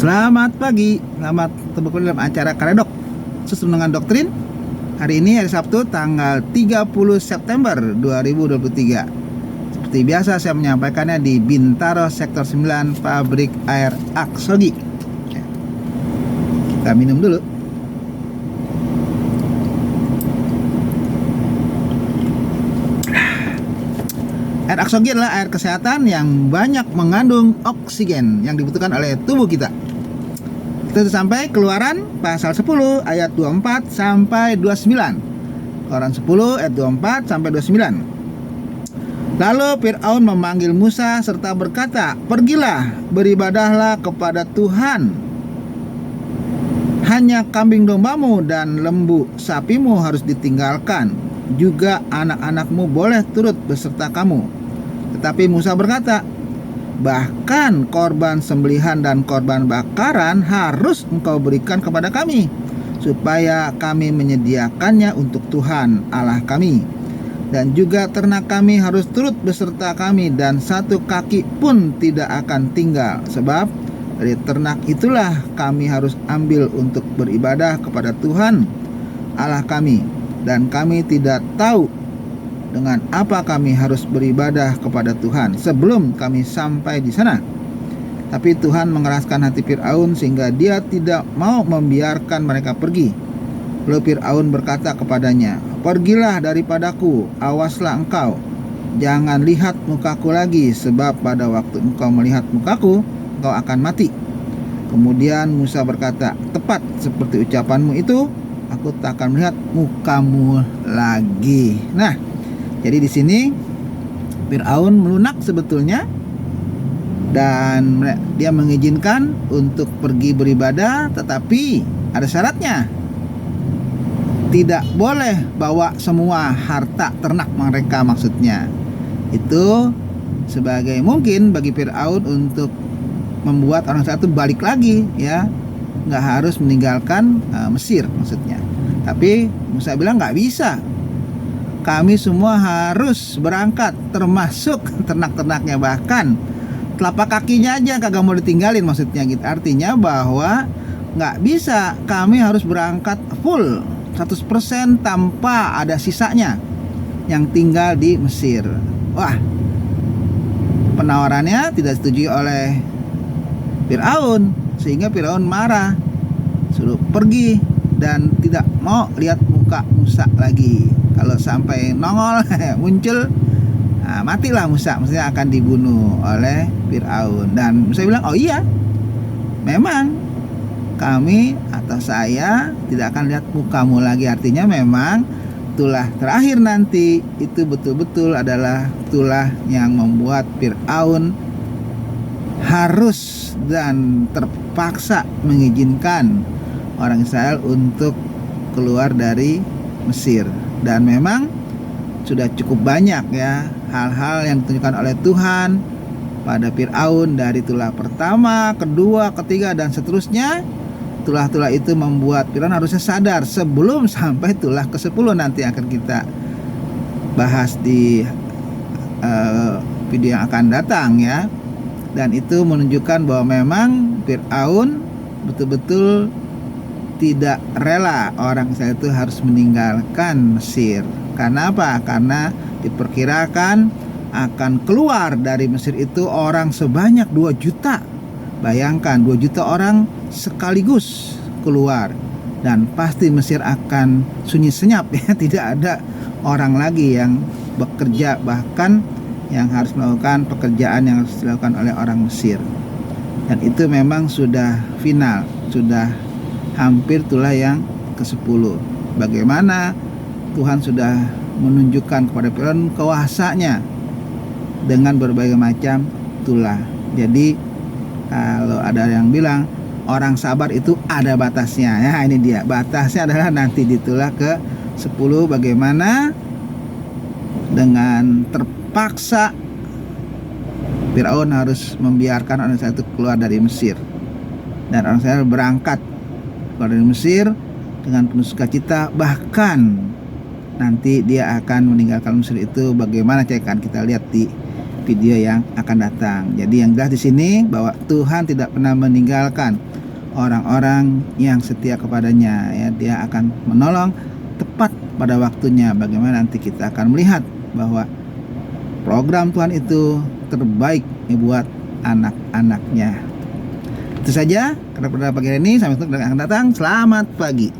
Selamat pagi, selamat bertemu kembali dalam acara Karedok Susun dengan Doktrin. Hari ini hari Sabtu tanggal 30 September 2023. Seperti biasa saya menyampaikannya di Bintaro Sektor 9 Pabrik Air Aksogi. Kita minum dulu. Air Aksogi adalah air kesehatan yang banyak mengandung oksigen yang dibutuhkan oleh tubuh kita. Itu sampai Keluaran pasal 10 ayat 24 sampai 29. Keluaran 10 ayat 24 sampai 29. Lalu Fir'aun memanggil Musa serta berkata, "Pergilah, beribadahlah kepada Tuhan. Hanya kambing dombamu dan lembu sapimu harus ditinggalkan. Juga anak-anakmu boleh turut beserta kamu." Tetapi Musa berkata, "Bahkan korban sembelihan dan korban bakaran harus engkau berikan kepada kami, supaya kami menyediakannya untuk Tuhan Allah kami. Dan juga ternak kami harus turut beserta kami, dan satu kaki pun tidak akan tinggal. Sebab dari ternak itulah kami harus ambil untuk beribadah kepada Tuhan Allah kami. Dan kami tidak tahu dengan apa kami harus beribadah kepada Tuhan sebelum kami sampai di sana." Tapi Tuhan mengeraskan hati Fir'aun sehingga dia tidak mau membiarkan mereka pergi. Lalu Fir'aun berkata kepadanya, "Pergilah daripadaku, awaslah engkau, jangan lihat mukaku lagi, sebab pada waktu engkau melihat mukaku, engkau akan mati." Kemudian Musa berkata, "Tepat seperti ucapanmu itu, aku tak akan melihat mukamu lagi." Nah, jadi di sini Fir'aun melunak sebetulnya, dan dia mengizinkan untuk pergi beribadah, tetapi ada syaratnya. Tidak boleh bawa semua harta ternak mereka, maksudnya. Itu sebagai mungkin bagi Fir'aun untuk membuat orang satu balik lagi, ya, nggak harus meninggalkan Mesir maksudnya. Tapi Musa bilang nggak bisa. Kami semua harus berangkat, termasuk ternak-ternaknya, bahkan telapak kakinya aja kagak mau ditinggalin, maksudnya gitu. Artinya bahwa nggak bisa, kami harus berangkat full 100% tanpa ada sisanya yang tinggal di Mesir. Wah, penawarannya tidak disetujui oleh Fir'aun, sehingga Fir'aun marah, suruh pergi dan tidak mau lihat muka Musa lagi. Kalau sampai nongol muncul, nah, matilah Musa, maksudnya akan dibunuh oleh Fir'aun. Dan Musa bilang, "Oh iya, memang kami atau saya tidak akan lihat mukamu lagi." Artinya memang itulah terakhir nanti itu betul-betul adalah itulah yang membuat Fir'aun harus dan terpaksa mengizinkan orang Israel untuk keluar dari Mesir. Dan memang sudah cukup banyak, ya, hal-hal yang ditunjukkan oleh Tuhan pada Fir'aun, dari tulah pertama, kedua, ketiga, dan seterusnya. Tulah-tulah itu membuat Fir'aun harusnya sadar sebelum sampai tulah ke-10 nanti akan kita bahas di video yang akan datang, ya. Dan itu menunjukkan bahwa memang Fir'aun betul-betul tidak rela orang Israel itu harus meninggalkan Mesir. Karena apa? Karena diperkirakan akan keluar dari Mesir itu orang sebanyak 2 juta. Bayangkan 2 juta orang sekaligus keluar, dan pasti Mesir akan sunyi senyap, ya. Tidak ada orang lagi yang bekerja, bahkan yang harus melakukan pekerjaan yang harus dilakukan oleh orang Mesir. Dan itu memang sudah final, sudah hampir itulah yang ke-10. Bagaimana Tuhan sudah menunjukkan kepada Fir'aun kuasanya dengan berbagai macam tulah. Jadi kalau ada yang bilang orang sabar itu ada batasnya, ya, ini dia batasnya adalah nanti di tulah ke-10, bagaimana dengan terpaksa Fir'aun harus membiarkan orang Israel itu keluar dari Mesir, dan orang Israel berangkat keluar dari Mesir dengan penuh sukacita. Bahkan nanti dia akan meninggalkan Mesir itu bagaimana, akan kita lihat di video yang akan datang. Jadi yang jelas di sini bahwa Tuhan tidak pernah meninggalkan orang-orang yang setia kepadanya, ya. Dia akan menolong tepat pada waktunya. Bagaimana nanti kita akan melihat bahwa program Tuhan itu terbaik buat anak-anaknya. Itu saja pada pagi hari ini. Sampai jumpa yang akan datang. Selamat pagi.